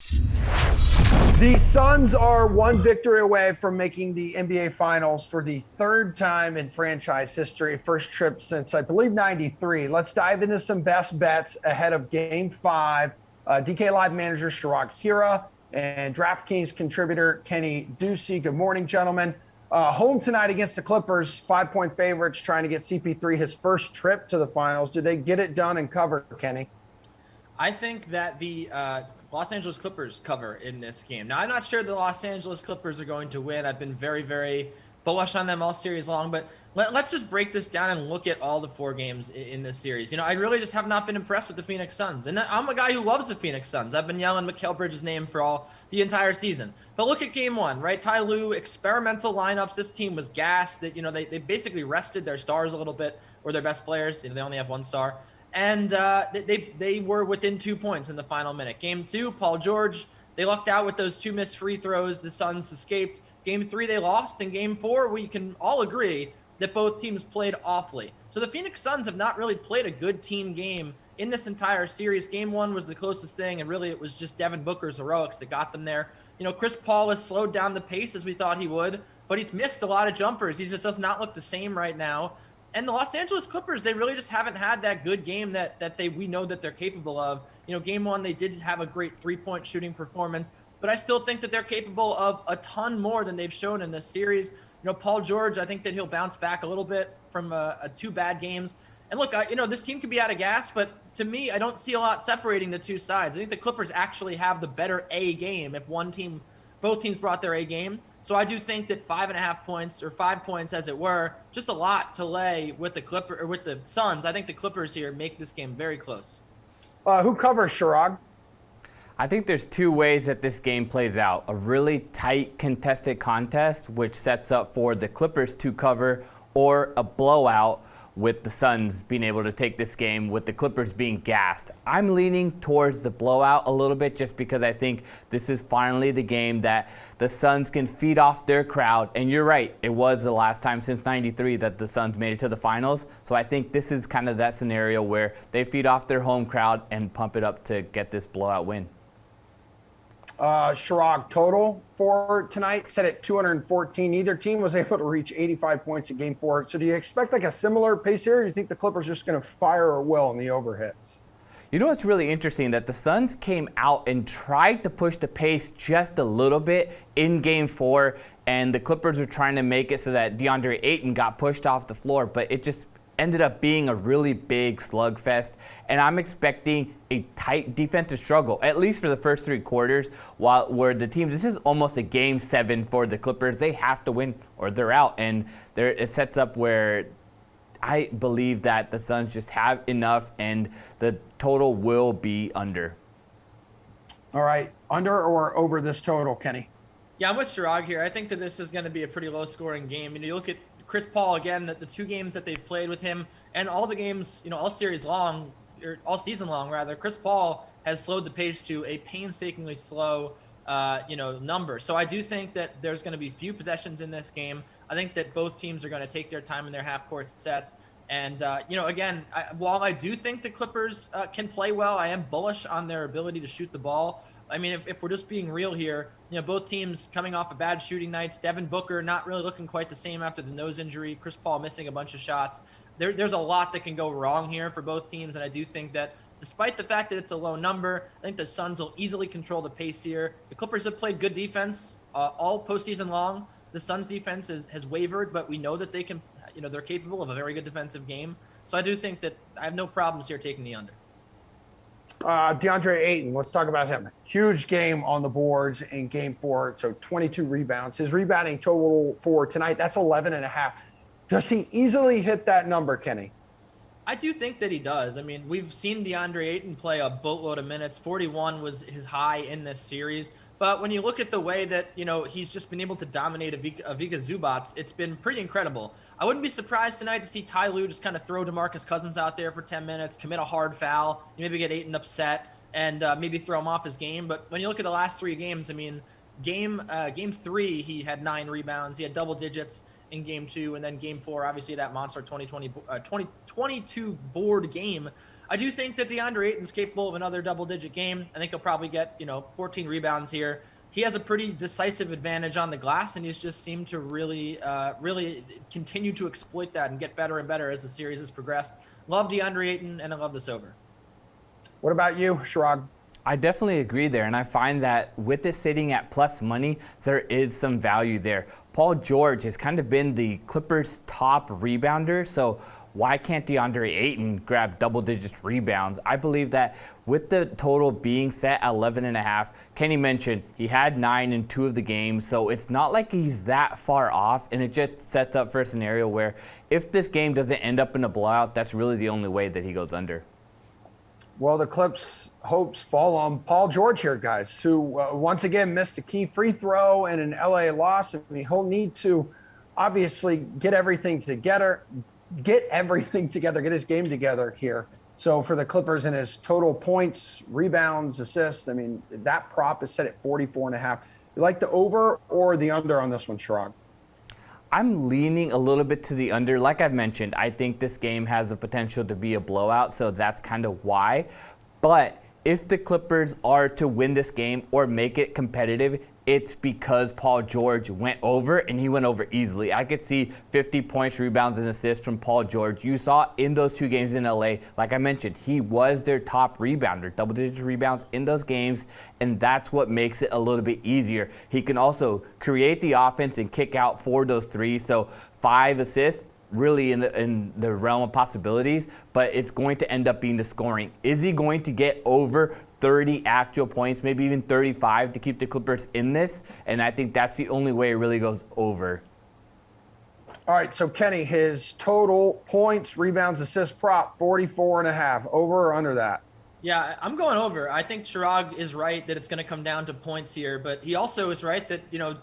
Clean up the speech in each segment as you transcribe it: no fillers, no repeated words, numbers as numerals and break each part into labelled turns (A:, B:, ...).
A: The Suns are one victory away from making the NBA Finals for the third time in franchise history. First trip since, I believe, 93. Let's dive into some best bets ahead of Game 5. DK Live manager Chirag Hira and DraftKings contributor Kenny Ducey. Good morning, gentlemen. Home tonight against the Clippers, 5-point favorites trying to get CP3 his first trip to the finals. Did they get it done and cover, Kenny?
B: I think that the Los Angeles Clippers cover in this game. Now, I'm not sure the Los Angeles Clippers are going to win. I've been very, very bullish on them all series long, but let's just break this down and look at all the 4 games in this series. I really just have not been impressed with the Phoenix Suns, and I'm a guy who loves the Phoenix Suns. I've been yelling Mikal Bridges' name for the entire season. But look at Game 1, right? Ty Lue, experimental lineups. This team was gassed. That they basically rested their stars a little bit, or their best players. They only have one star. And they were within 2 points in the final minute. Game 2, Paul George, they lucked out with those 2 missed free throws. The Suns escaped. Game 3, they lost. And Game 4, we can all agree that both teams played awfully. So the Phoenix Suns have not really played a good team game in this entire series. Game 1 was the closest thing, and really it was just Devin Booker's heroics that got them there. Chris Paul has slowed down the pace as we thought he would, but he's missed a lot of jumpers. He just does not look the same right now. And the Los Angeles Clippers, they really just haven't had that good game that we know that they're capable of. Game 1, they did have a great 3-point shooting performance, but I still think that they're capable of a ton more than they've shown in this series. Paul George, I think that he'll bounce back a little bit from 2 bad games. And look, this team could be out of gas, but to me, I don't see a lot separating the 2 sides. I think the Clippers actually have the better A game if both teams brought their A game. So I do think that 5.5 points, or 5 points as it were, just a lot to lay with the Suns. I think the Clippers here make this game very close.
A: Who covers, Chirag?
C: I think there's 2 ways that this game plays out. A really tight contested contest, which sets up for the Clippers to cover, or a blowout with the Suns being able to take this game with the Clippers being gassed. I'm leaning towards the blowout a little bit just because I think this is finally the game that the Suns can feed off their crowd. And you're right, it was the last time since 93 that the Suns made it to the finals. So I think this is kind of that scenario where they feed off their home crowd and pump it up to get this blowout win.
A: Chirag, total for tonight set at 214. Neither team was able to reach 85 points in Game 4. So do you expect like a similar pace here, or do you think the Clippers are just going to fire a will in the overhits?
C: You know what's really interesting? That the Suns came out and tried to push the pace just a little bit in Game 4, and the Clippers were trying to make it so that DeAndre Ayton got pushed off the floor, but it just ended up being a really big slugfest, and I'm expecting a tight defensive struggle, at least for the first 3 quarters, where the teams, this is almost a Game 7 for the Clippers. They have to win or they're out, and it sets up where I believe that the Suns just have enough, and the total will be under.
A: All right, under or over this total, Kenny?
B: Yeah, I'm with Chirag here. I think that this is going to be a pretty low-scoring game. You look at Chris Paul, again, the 2 games that they've played with him, and all the games, all season long, rather, Chris Paul has slowed the pace to a painstakingly slow, number. So I do think that there's going to be few possessions in this game. I think that both teams are going to take their time in their half-court sets. And, again, while I do think the Clippers can play well, I am bullish on their ability to shoot the ball. I mean, if we're just being real here, both teams coming off of bad shooting nights. Devin Booker not really looking quite the same after the nose injury. Chris Paul missing a bunch of shots. There's a lot that can go wrong here for both teams, and I do think that despite the fact that it's a low number, I think the Suns will easily control the pace here. The Clippers have played good defense all postseason long. The Suns defense has wavered, but we know that they can, they're capable of a very good defensive game. So I do think that I have no problems here taking the under.
A: DeAndre Ayton, let's talk about him. Huge game on the boards in Game 4, so 22 rebounds. His rebounding total for tonight, that's 11.5. Does he easily hit that number, Kenny?
B: I do think that he does. I mean, we've seen DeAndre Ayton play a boatload of minutes. 41 was his high in this series. But when you look at the way that, he's just been able to dominate Ivica Zubac, it's been pretty incredible. I wouldn't be surprised tonight to see Ty Lue just kind of throw DeMarcus Cousins out there for 10 minutes, commit a hard foul, maybe get Ayton upset, and maybe throw him off his game. But when you look at the last 3 games, I mean, game 3, he had 9 rebounds. He had double digits in Game 2, and then Game 4, obviously that monster 22 board game. I do think that DeAndre Ayton's capable of another double-digit game. I think he'll probably get, 14 rebounds here. He has a pretty decisive advantage on the glass, and he's just seemed to really continue to exploit that and get better and better as the series has progressed. Love DeAndre Ayton, and I love this over.
A: What about you, Chirag?
C: I definitely agree there, and I find that with this sitting at plus money, there is some value there. Paul George has kind of been the Clippers' top rebounder, so why can't DeAndre Ayton grab double digits rebounds? I believe that with the total being set at 11.5, Kenny mentioned he had 9 in 2 of the games, so it's not like he's that far off, and it just sets up for a scenario where if this game doesn't end up in a blowout, that's really the only way that he goes under.
A: Well, the Clips' hopes fall on Paul George here, guys, who once again missed a key free throw and an LA loss. I mean, he'll need to obviously get everything together, get his game together here. So for the Clippers and his total points, rebounds, assists, I mean, that prop is set at 44.5. You like the over or the under on this one, Chirag?
C: I'm leaning a little bit to the under. Like I've mentioned, I think this game has the potential to be a blowout, so that's kind of why. But if the Clippers are to win this game or make it competitive, it's because Paul George went over, and he went over easily. I could see 50 points, rebounds, and assists from Paul George. You saw in those 2 games in LA, like I mentioned, he was their top rebounder, double-digit rebounds in those games, and that's what makes it a little bit easier. He can also create the offense and kick out for those 3, so 5 assists, really in the realm of possibilities, but it's going to end up being the scoring. Is he going to get over 30 actual points, maybe even 35 to keep the Clippers in this? And I think that's the only way it really goes over.
A: All right, so Kenny, his total points, rebounds, assists prop, 44.5. Over or under that?
B: Yeah, I'm going over. I think Chirag is right that it's going to come down to points here, but he also is right that,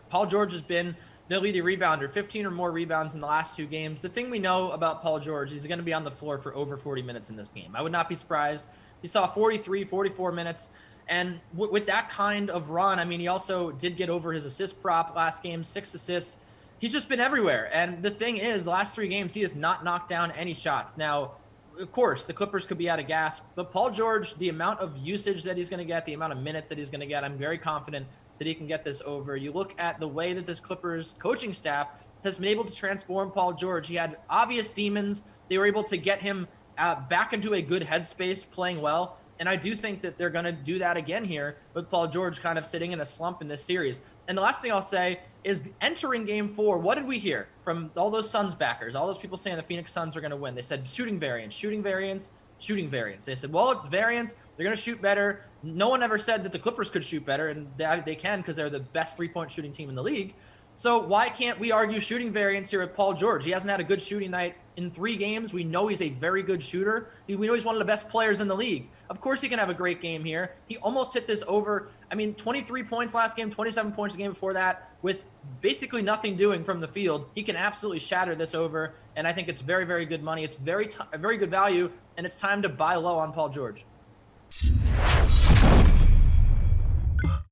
B: Paul George has been the leading rebounder, 15 or more rebounds in the last 2 games. The thing we know about Paul George is he's going to be on the floor for over 40 minutes in this game. I would not be surprised. He saw 43, 44 minutes. And with that kind of run, I mean, he also did get over his assist prop last game, 6 assists. He's just been everywhere. And the thing is, the last 3 games, he has not knocked down any shots. Now, of course, the Clippers could be out of gas, but Paul George, the amount of usage that he's going to get, the amount of minutes that he's going to get, I'm very confident that he can get this over. You look at the way that this Clippers coaching staff has been able to transform Paul George. He had obvious demons. They were able to get him back into a good headspace, playing well. And I do think that they're going to do that again here with Paul George kind of sitting in a slump in this series. And the last thing I'll say is entering game 4, what did we hear from all those Suns backers, all those people saying the Phoenix Suns are going to win? They said shooting variance, shooting variance, shooting variance. They said, well, it's variance. They're going to shoot better. No one ever said that the Clippers could shoot better, and they can because they're the best 3-point shooting team in the league. So why can't we argue shooting variance here with Paul George? He hasn't had a good shooting night in 3 games. We know he's a very good shooter. We know he's one of the best players in the league. Of course he can have a great game here. He almost hit this over. 23 points last game, 27 points the game before that, with basically nothing doing from the field. He can absolutely shatter this over, and I think it's very, very good money. It's very good value, and it's time to buy low on Paul George.